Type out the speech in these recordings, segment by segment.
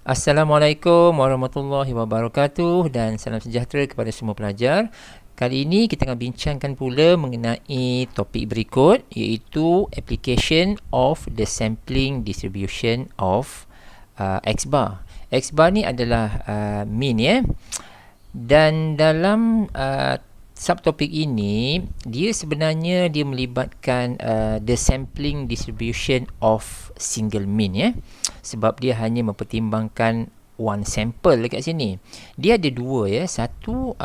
Assalamualaikum warahmatullahi wabarakatuh dan salam sejahtera kepada semua pelajar. Kali ini kita akan bincangkan pula mengenai topik berikut, iaitu application of the sampling distribution of X bar. X bar ni adalah mean ya. Dan dalam subtopik ini dia sebenarnya dia melibatkan the sampling distribution of single mean ya. Sebab dia hanya mempertimbangkan one sample dekat sini. Dia ada dua ya, satu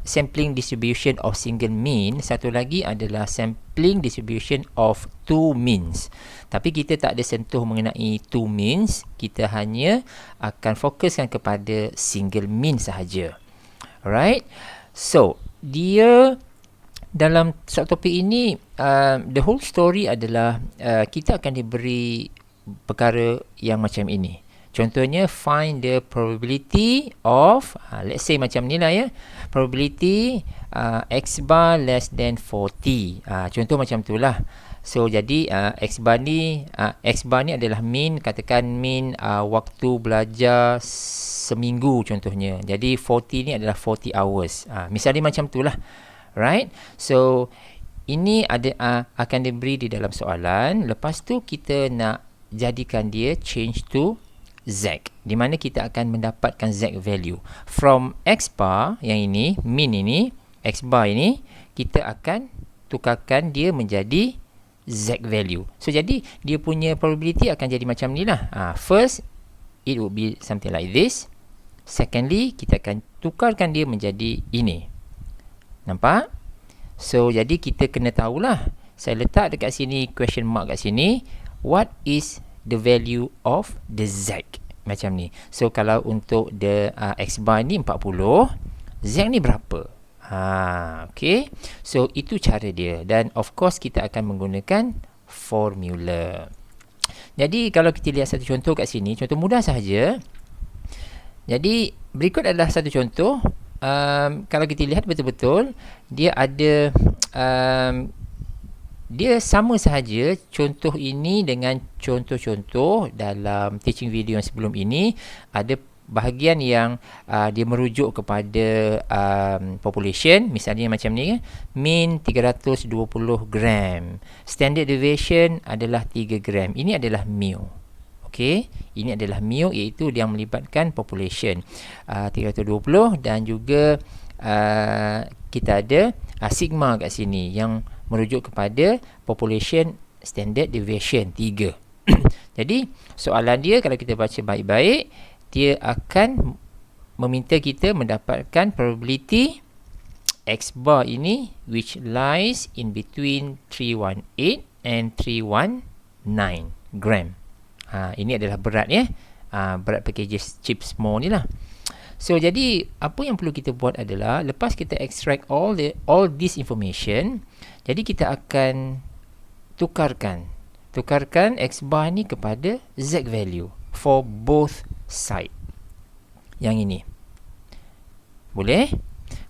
sampling distribution of single mean, satu lagi adalah sampling distribution of two means. Tapi kita tak ada sentuh mengenai two means, kita hanya akan fokuskan kepada single mean sahaja. Alright. So, dia dalam subtopik ini the whole story adalah kita akan diberi perkara yang macam ini. Contohnya find the probability of let's say macam ni lah ya. Probability X bar less than 40. Contoh macam tu lah. So jadi X bar ni adalah mean, katakan mean waktu belajar seminggu contohnya. Jadi 40 ni adalah 40 hours. Misalnya macam tu lah. Right? So ini akan diberi di dalam soalan. Lepas tu kita nak jadikan dia change to Z, di mana kita akan mendapatkan Z value from X bar yang ini, mean ini, X bar ini, kita akan tukarkan dia menjadi Z value. So jadi dia punya probability akan jadi macam ni lah. First it would be something like this. Secondly kita akan tukarkan dia menjadi ini. Nampak? So jadi kita kena tahulah. Saya letak dekat sini question mark kat sini. What is the value of the Z? Macam ni. So kalau untuk the X bar ni 40, Z ni berapa? Okay. So itu cara dia. Dan of course kita akan menggunakan formula. Jadi kalau kita lihat satu contoh kat sini, contoh mudah sahaja. Jadi berikut adalah satu contoh. Kalau kita lihat betul-betul, dia ada dia sama sahaja contoh ini dengan contoh-contoh dalam teaching video yang sebelum ini. Ada bahagian yang dia merujuk kepada population, misalnya macam ni, mean 320 gram, standard deviation adalah 3 gram. Ini adalah mu. Okey, ini adalah mu, iaitu yang melibatkan population 320, dan juga kita ada sigma kat sini yang merujuk kepada population standard deviation 3. Jadi soalan dia kalau kita baca baik-baik, dia akan meminta kita mendapatkan probability X bar ini which lies in between 318 and 319 gram. Ini adalah berat ya. Berat packages chip small ni lah. So jadi apa yang perlu kita buat adalah lepas kita extract all this information, jadi kita akan tukarkan X bar ni kepada Z value for both side. Yang ini. Boleh?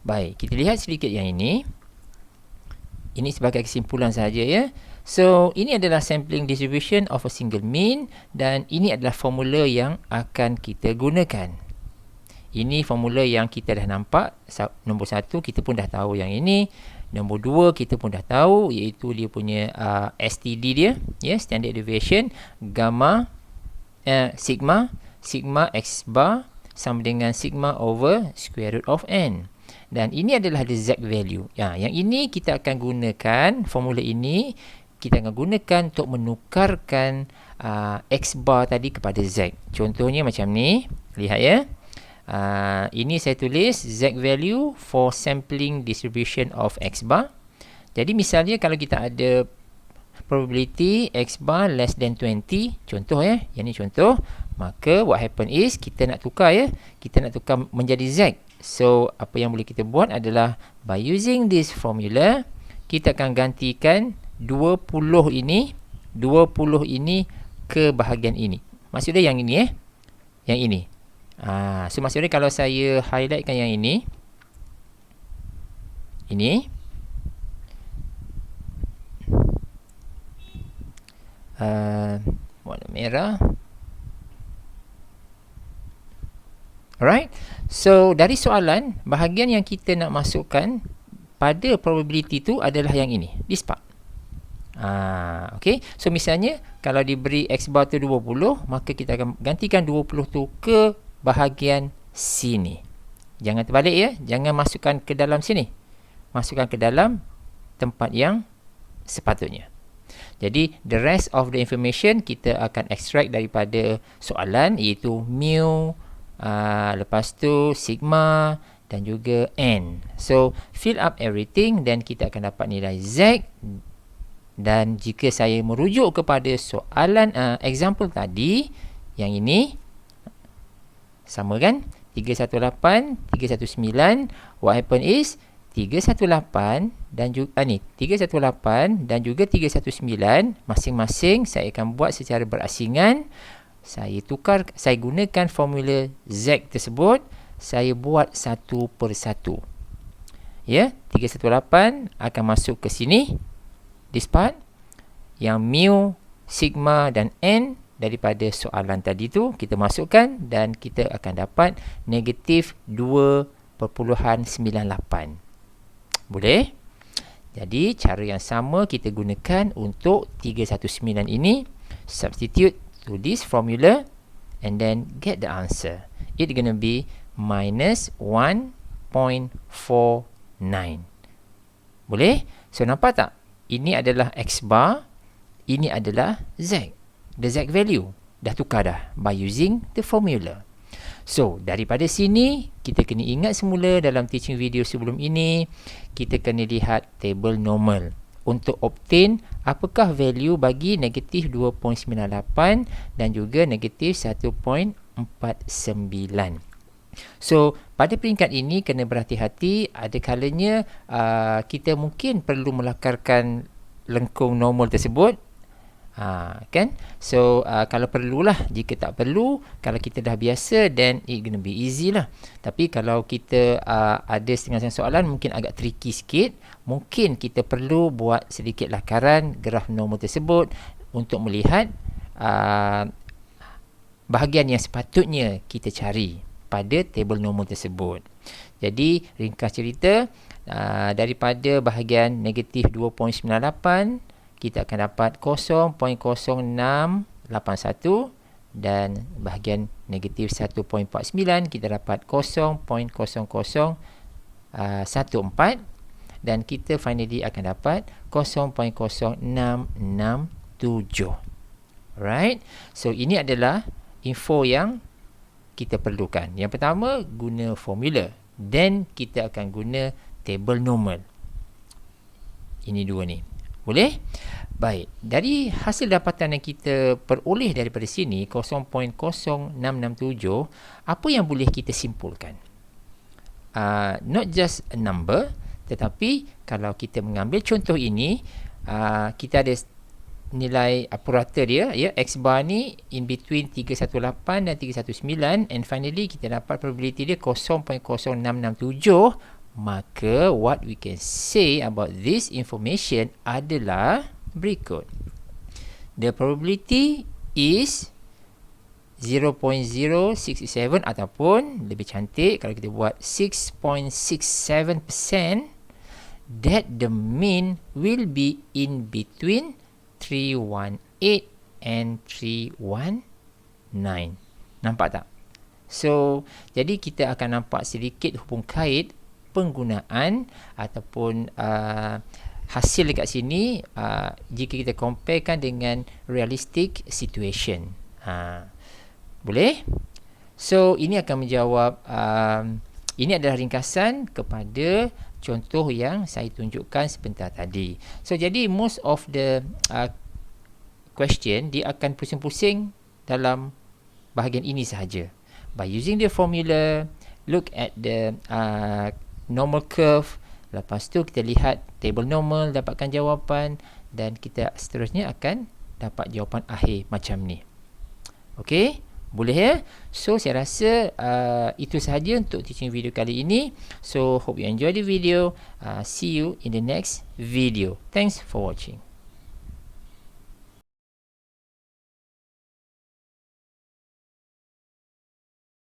Baik, kita lihat sedikit yang ini. Ini sebagai kesimpulan sahaja ya. So, ini adalah sampling distribution of a single mean, dan ini adalah formula yang akan kita gunakan. Ini formula yang kita dah nampak. Nombor 1 kita pun dah tahu yang ini. Nombor 2 kita pun dah tahu, iaitu dia punya STD dia, ya, standard deviation, gamma sigma X bar sama dengan sigma over square root of n. Dan ini adalah the Z value. Yang ini kita akan gunakan, formula ini kita akan gunakan untuk menukarkan X bar tadi kepada Z. Contohnya macam ni. Lihat ya. Ini saya tulis Z value for sampling distribution of X bar. Jadi misalnya kalau kita ada probability X bar less than 20, contoh ya, yang ni contoh, maka what happen is kita nak tukar ya, kita nak tukar menjadi Z. So apa yang boleh kita buat adalah by using this formula, kita akan gantikan 20 ini ke bahagian ini. Maksudnya yang ini yang ini. So maksudnya kalau saya highlightkan yang ini, warna merah, Alright. So dari soalan, bahagian yang kita nak masukkan pada probability tu adalah yang ini, this part. Okay. So misalnya kalau diberi X bar tu 20, maka kita akan gantikan 20 tu ke bahagian sini. Jangan terbalik ya, jangan masukkan ke dalam sini. Masukkan ke dalam tempat yang sepatutnya. Jadi the rest of the information kita akan extract daripada soalan, iaitu mu, lepas tu sigma dan juga n. So fill up everything dan kita akan dapat nilai Z. Dan jika saya merujuk kepada soalan example tadi, yang ini sama kan, 318, 319, what happen is 318 dan juga 318 dan juga 319 masing-masing saya akan buat secara berasingan. Saya gunakan formula Z tersebut, saya buat satu per satu. Ya, 318 akan masuk ke sini, this part. Yang mu, sigma dan n daripada soalan tadi tu kita masukkan dan kita akan dapat negatif 2.98. Boleh? Jadi cara yang sama kita gunakan untuk 319 ini. Substitute to this formula and then get the answer. It's going to be minus 1.49. Boleh? So nampak tak? Ini adalah X bar, ini adalah Z. The Z value dah tukar dah by using the formula. So daripada sini kita kena ingat semula dalam teaching video sebelum ini, kita kena lihat table normal untuk obtain apakah value bagi negatif 2.98 dan juga negatif 1.49. So pada peringkat ini kena berhati-hati, ada kalanya kita mungkin perlu melakarkan lengkung normal tersebut. Kan? So kalau perlulah, jika tak perlu, kalau kita dah biasa, then it gonna be easy lah. Tapi kalau kita ada setengah-setengah soalan mungkin agak tricky sikit, mungkin kita perlu buat sedikit lakaran graf normal tersebut untuk melihat bahagian yang sepatutnya kita cari pada table normal tersebut. Jadi ringkas cerita, daripada bahagian negatif 2.98 kita akan dapat 0.0681 dan bahagian negatif 1.49 kita dapat 0.0014 dan kita finally akan dapat 0.0667. Alright, so ini adalah info yang kita perlukan. Yang pertama, guna formula, then kita akan guna table normal. Ini dua ni. Boleh? Baik, dari hasil dapatan yang kita peroleh daripada sini 0.0667, apa yang boleh kita simpulkan? Not just a number, tetapi kalau kita mengambil contoh ini, kita ada nilai purata dia, ya, X bar ni in between 318 dan 319, and finally kita dapat probability dia 0.0667. Maka what we can say about this information adalah berikut. The probability is 0.067 ataupun lebih cantik kalau kita buat 6.67% that the mean will be in between 318 and 319. Nampak tak? So, jadi kita akan nampak sedikit hubung kait penggunaan ataupun hasil dekat sini jika kita comparekan dengan realistic situation. Boleh? So ini akan menjawab, ini adalah ringkasan kepada contoh yang saya tunjukkan sebentar tadi. So jadi most of the question dia akan pusing-pusing dalam bahagian ini sahaja. By using the formula, look at the normal curve, lepas tu kita lihat table normal, dapatkan jawapan, dan kita seterusnya akan dapat jawapan akhir macam ni. Okey, boleh ya? So saya rasa itu sahaja untuk teaching video kali ini. So hope you enjoy the video. See you in the next video. Thanks for watching.